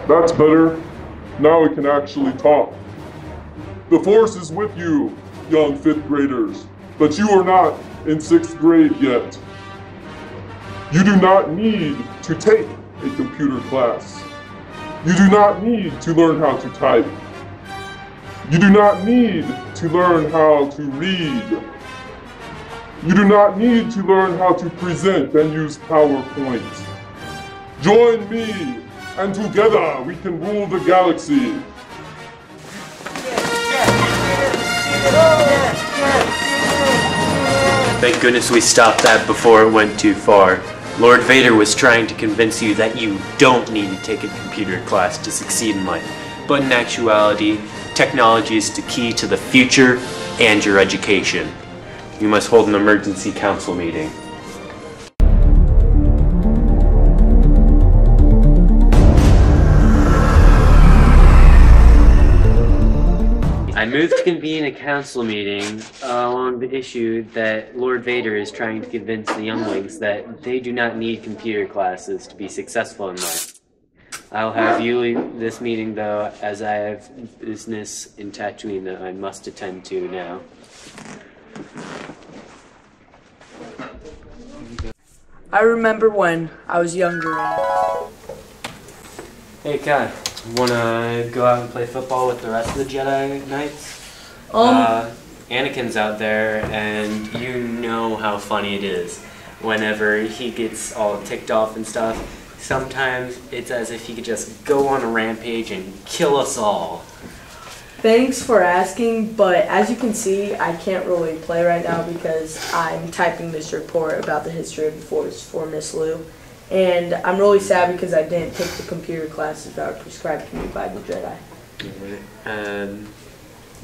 That's better. Now we can actually talk. The Force is with you, young 5th graders, but you are not in 6th grade yet. You do not need to take a computer class. You do not need to learn how to type. You do not need to learn how to read. You do not need to learn how to present and use PowerPoint. Join me, and together we can rule the galaxy. Thank goodness we stopped that before it went too far. Lord Vader was trying to convince you that you don't need to take a computer class to succeed in life. But in actuality, technology is the key to the future and your education. You must hold an emergency council meeting. I move to convene a council meeting on the issue that Lord Vader is trying to convince the younglings that they do not need computer classes to be successful in life. I'll have you leave this meeting though, as I have business in Tatooine that I must attend to now. I remember when I was younger. Hey Kai, wanna go out and play football with the rest of the Jedi Knights? Anakin's out there, and you know how funny it is whenever he gets all ticked off and stuff. Sometimes it's as if he could just go on a rampage and kill us all. Thanks for asking, but as you can see, I can't really play right now because I'm typing this report about the history of the Force for Miss Lou. And I'm really sad because I didn't take the computer classes that were prescribed to me by the Jedi.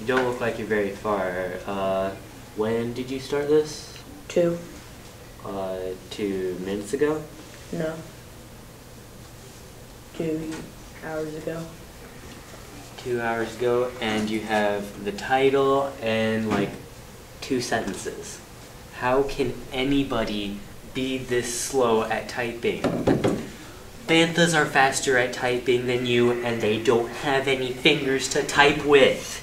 You don't look like you're very far. When did you start this? 2. 2 minutes ago? No. 2 hours ago. 2 hours ago, and you have the title and like 2 sentences. How can anybody be this slow at typing? Banthas are faster at typing than you, and they don't have any fingers to type with.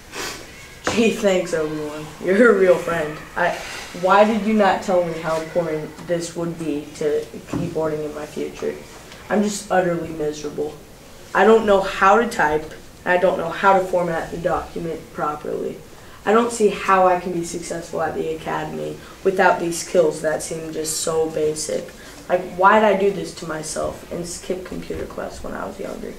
Gee, thanks, Obi-Wan. You're a real friend. Why did you not tell me how important this would be to keyboarding in my future? I'm just utterly miserable. I don't know how to type. I don't know how to format the document properly. I don't see how I can be successful at the academy without these skills that seem just so basic. Like, why did I do this to myself and skip computer class when I was younger?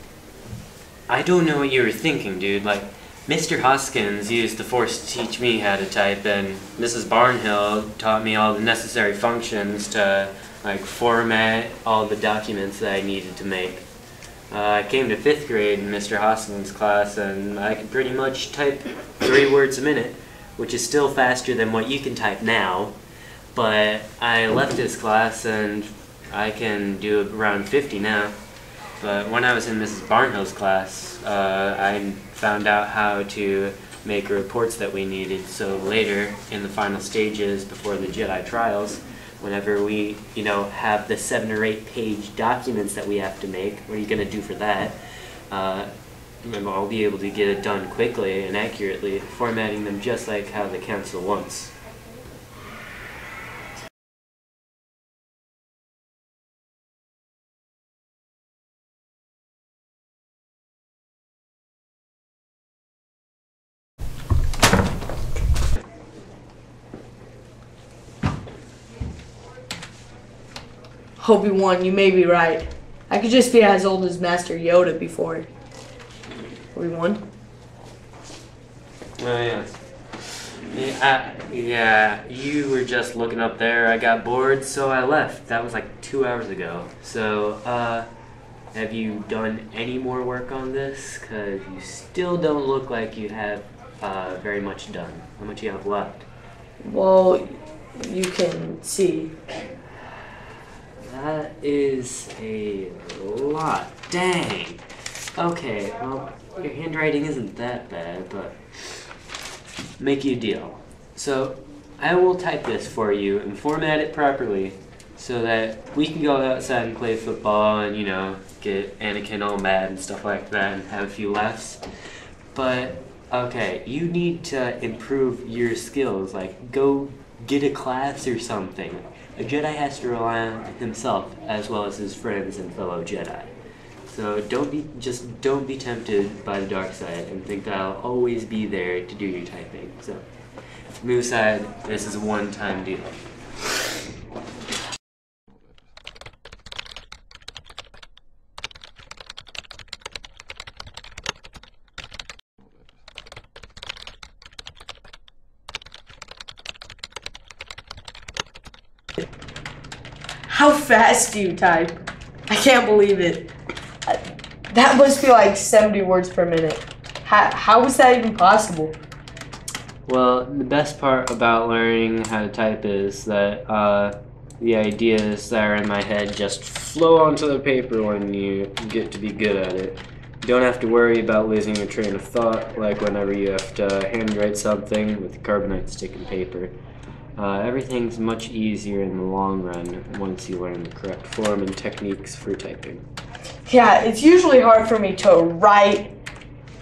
I don't know what you were thinking, dude. Like, Mr. Hoskins used the Force to teach me how to type, and Mrs. Barnhill taught me all the necessary functions to, like, format all the documents that I needed to make. I came to 5th grade in Mr. Hoskins' class, and I could pretty much type 3 words a minute, which is still faster than what you can type now. But I left his class, and I can do around 50 now. But when I was in Mrs. Barnhill's class, I found out how to make reports that we needed, so later, in the final stages before the Jedi trials, whenever we, have the 7 or 8 page documents that we have to make, what are you going to do for that? I'll be able to get it done quickly and accurately, formatting them just like how the council wants. Obi-Wan, you may be right. I could just be as old as Master Yoda before. Obi-Wan? Oh, yeah, you were just looking up there. I got bored, so I left. That was like 2 hours ago. So, have you done any more work on this? Because you still don't look like you have very much done. How much you have left? Well, you can see. That is a lot. Dang. Okay, well, your handwriting isn't that bad, but make you a deal. So, I will type this for you and format it properly, so that we can go outside and play football and, you know, get Anakin all mad and stuff like that and have a few laughs. But, okay, you need to improve your skills, like go get a class or something. A Jedi has to rely on himself as well as his friends and fellow Jedi. So don't be tempted by the dark side and think that I'll always be there to do your typing. So move aside, this is a one-time deal. How fast do you type? I can't believe it. That must be like 70 words per minute. How is that even possible? Well, the best part about learning how to type is that the ideas that are in my head just flow onto the paper when you get to be good at it. You don't have to worry about losing your train of thought, like whenever you have to handwrite something with carbonite stick and paper. Everything's much easier in the long run once you learn the correct form and techniques for typing. Yeah, it's usually hard for me to write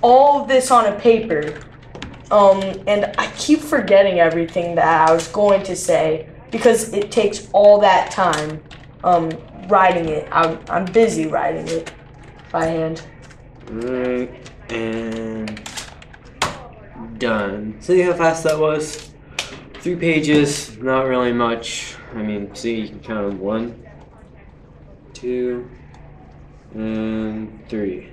all of this on a paper. And I keep forgetting everything that I was going to say because it takes all that time writing it. I'm busy writing it by hand. Right, and done. See how fast that was? 3 pages, not really much. I mean, see, you can count them 1, 2, and 3.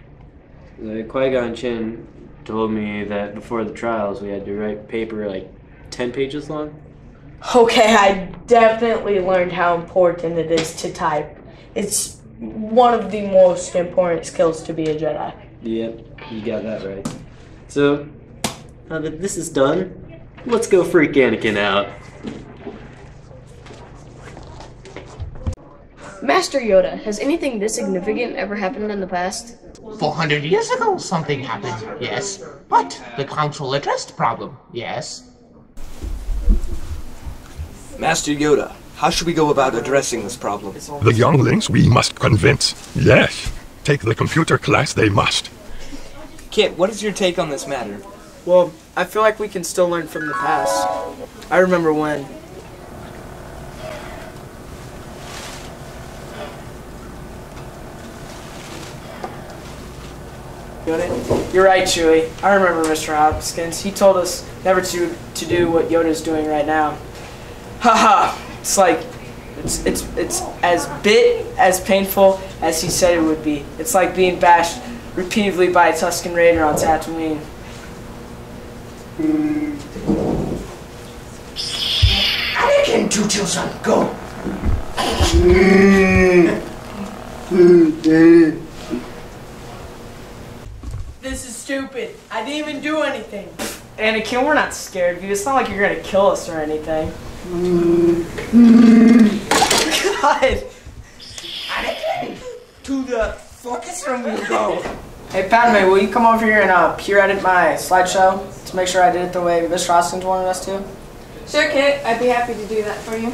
The Qui-Gon Jinn told me that before the trials we had to write paper like 10 pages long. Okay, I definitely learned how important it is to type. It's one of the most important skills to be a Jedi. Yep, you got that right. So, now that this is done, let's go freak Anakin out. Master Yoda, has anything this significant ever happened in the past? 400 years ago, something happened, yes. But the Council addressed the problem, yes. Master Yoda, how should we go about addressing this problem? The younglings we must convince. Yes. Take the computer class they must. Kit, what is your take on this matter? Well, I feel like we can still learn from the past. I remember when... You're right, Chewie. I remember Mr. Hopkins. He told us never to do what Yoda's doing right now. Haha! It's like, it's as painful as he said it would be. It's like being bashed repeatedly by a Tusken Raider on Tatooine. Anakin, 2 children, go! This is stupid. I didn't even do anything. Anakin, we're not scared of you. It's not like you're gonna kill us or anything. God! Anakin, to the focus room we go. Hey, Padme, will you come over here and peer edit my slideshow to make sure I did it the way Mr. Hoskins wanted us to? Sure, Kit. I'd be happy to do that for you.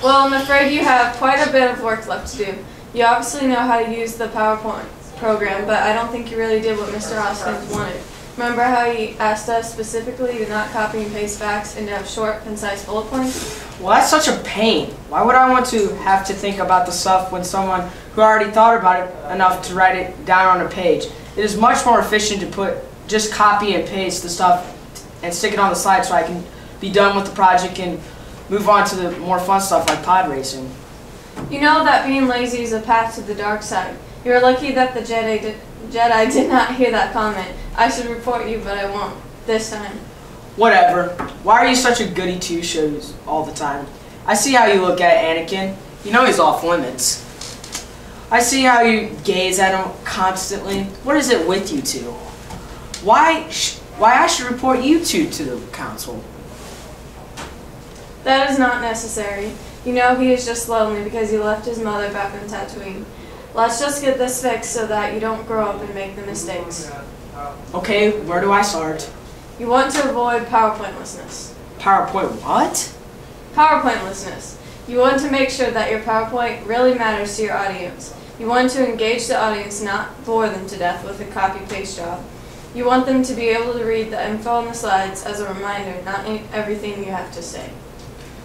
Well, I'm afraid you have quite a bit of work left to do. You obviously know how to use the PowerPoint program, but I don't think you really did what Mr. Hoskins wanted. Remember how he asked us specifically to not copy and paste facts and to have short, concise bullet points? Well, that's such a pain. Why would I want to have to think about the stuff when someone who already thought about it enough to write it down on a page? It is much more efficient to just copy and paste the stuff and stick it on the slide so I can be done with the project and move on to the more fun stuff like pod racing. You know that being lazy is a path to the dark side. You're lucky that the Jedi did not hear that comment. I should report you, but I won't. This time. Whatever. Why are you such a goody two-shoes all the time? I see how you look at Anakin. You know he's off limits. I see how you gaze at him constantly. What is it with you two? Why I should report you two to the council? That is not necessary. You know he is just lonely because he left his mother back on Tatooine. Let's just get this fixed so that you don't grow up and make the mistakes. Okay, where do I start? You want to avoid PowerPointlessness. PowerPoint what? PowerPointlessness. You want to make sure that your PowerPoint really matters to your audience. You want to engage the audience, not bore them to death with a copy-paste job. You want them to be able to read the info on the slides as a reminder, not everything you have to say.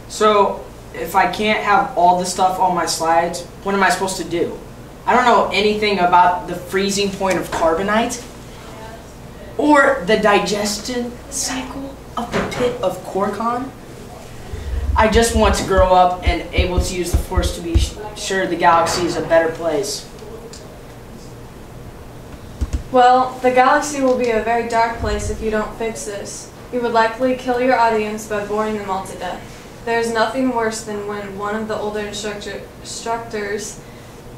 So, if I can't have all the stuff on my slides, what am I supposed to do? I don't know anything about the freezing point of carbonite, or the digestion cycle of the pit of Corcon. I just want to grow up and able to use the Force to be sure the galaxy is a better place. Well, the galaxy will be a very dark place if you don't fix this. You would likely kill your audience by boring them all to death. There is nothing worse than when one of the older instructors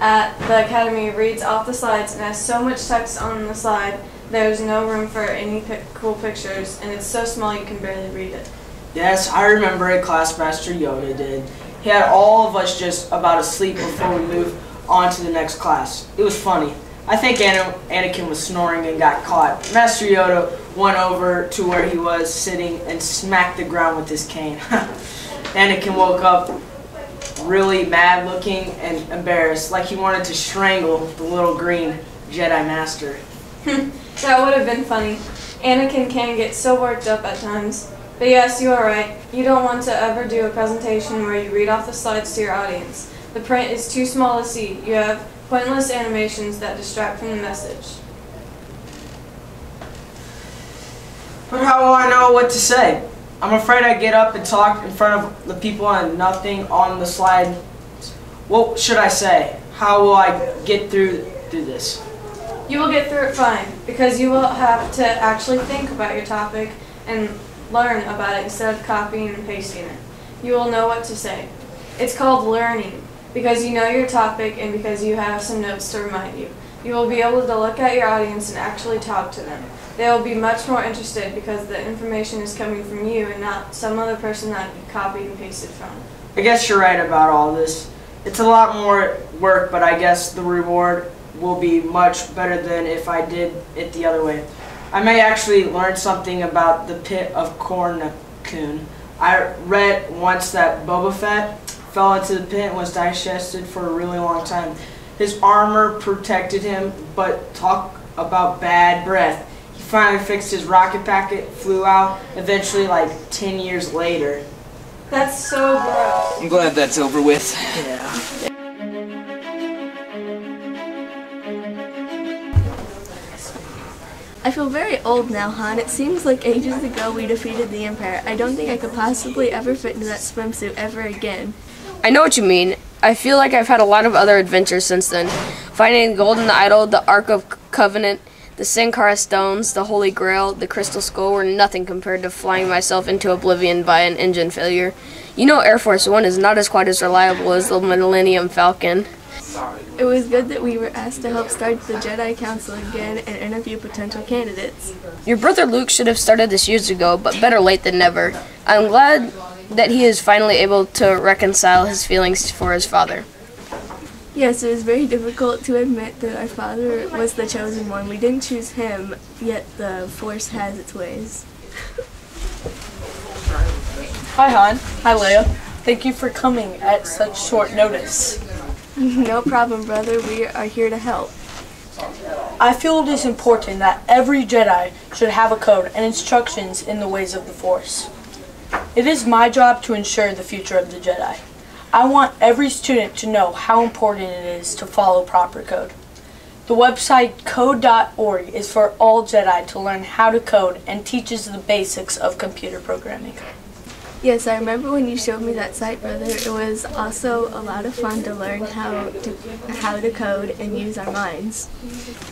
at the academy reads off the slides and has so much text on the slide there is no room for any cool pictures, and it's so small you can barely read it. Yes, I remember a class Master Yoda did. He had all of us just about asleep before we moved on to the next class. It was funny. I think Anakin was snoring and got caught. Master Yoda went over to where he was sitting and smacked the ground with his cane. Anakin woke up really mad looking and embarrassed, like he wanted to strangle the little green Jedi Master. That would have been funny. Anakin can get so worked up at times. But yes, you are right. You don't want to ever do a presentation where you read off the slides to your audience. The print is too small to see. You have pointless animations that distract from the message. But how will I know what to say? I'm afraid I get up and talk in front of the people and nothing on the slide. What should I say? How will I get through this? You will get through it fine, because you will have to actually think about your topic and learn about it instead of copying and pasting it. You will know what to say. It's called learning, because you know your topic and because you have some notes to remind you. You will be able to look at your audience and actually talk to them. They will be much more interested because the information is coming from you and not some other person that you copied and pasted from. I guess you're right about all this. It's a lot more work, but I guess the reward will be much better than if I did it the other way. I may actually learn something about the pit of Corncoon. I read once that Boba Fett fell into the pit and was digested for a really long time. His armor protected him, but talk about bad breath. He finally fixed his rocket packet, flew out, eventually like 10 years later. That's so gross. I'm glad that's over with. Yeah. I feel very old now, Han. It seems like ages ago we defeated the Empire. I don't think I could possibly ever fit into that swimsuit ever again. I know what you mean. I feel like I've had a lot of other adventures since then. Finding the Golden Idol, the Ark of Covenant, the Sankara Stones, the Holy Grail, the Crystal Skull were nothing compared to flying myself into oblivion by an engine failure. You know Air Force One is not as quite as reliable as the Millennium Falcon. It was good that we were asked to help start the Jedi Council again and interview potential candidates. Your brother Luke should have started this years ago, but better late than never. I'm glad that he is finally able to reconcile his feelings for his father. Yes, it was very difficult to admit that our father was the chosen one. We didn't choose him, yet the Force has its ways. Hi, Han. Hi, Leia. Thank you for coming at such short notice. No problem, brother. We are here to help. I feel it is important that every Jedi should have a code and instructions in the ways of the Force. It is my job to ensure the future of the Jedi. I want every student to know how important it is to follow proper code. The website code.org is for all Jedi to learn how to code and teaches the basics of computer programming. Yes, I remember when you showed me that site, brother. It was also a lot of fun to learn how to code and use our minds.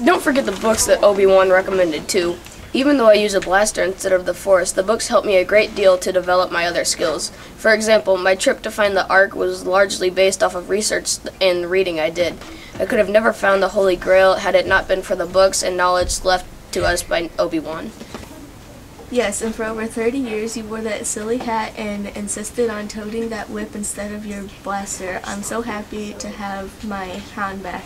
Don't forget the books that Obi-Wan recommended too. Even though I use a blaster instead of the Force, the books helped me a great deal to develop my other skills. For example, my trip to find the Ark was largely based off of research and reading I did. I could have never found the Holy Grail had it not been for the books and knowledge left to us by Obi-Wan. Yes, and for over 30 years you wore that silly hat and insisted on toting that whip instead of your blaster. I'm so happy to have my Han back.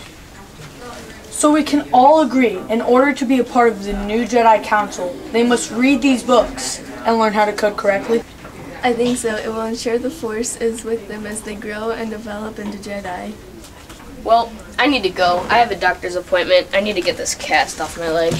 So we can all agree, in order to be a part of the new Jedi Council, they must read these books and learn how to code correctly. I think so. It will ensure the Force is with them as they grow and develop into Jedi. Well, I need to go. I have a doctor's appointment. I need to get this cast off my leg.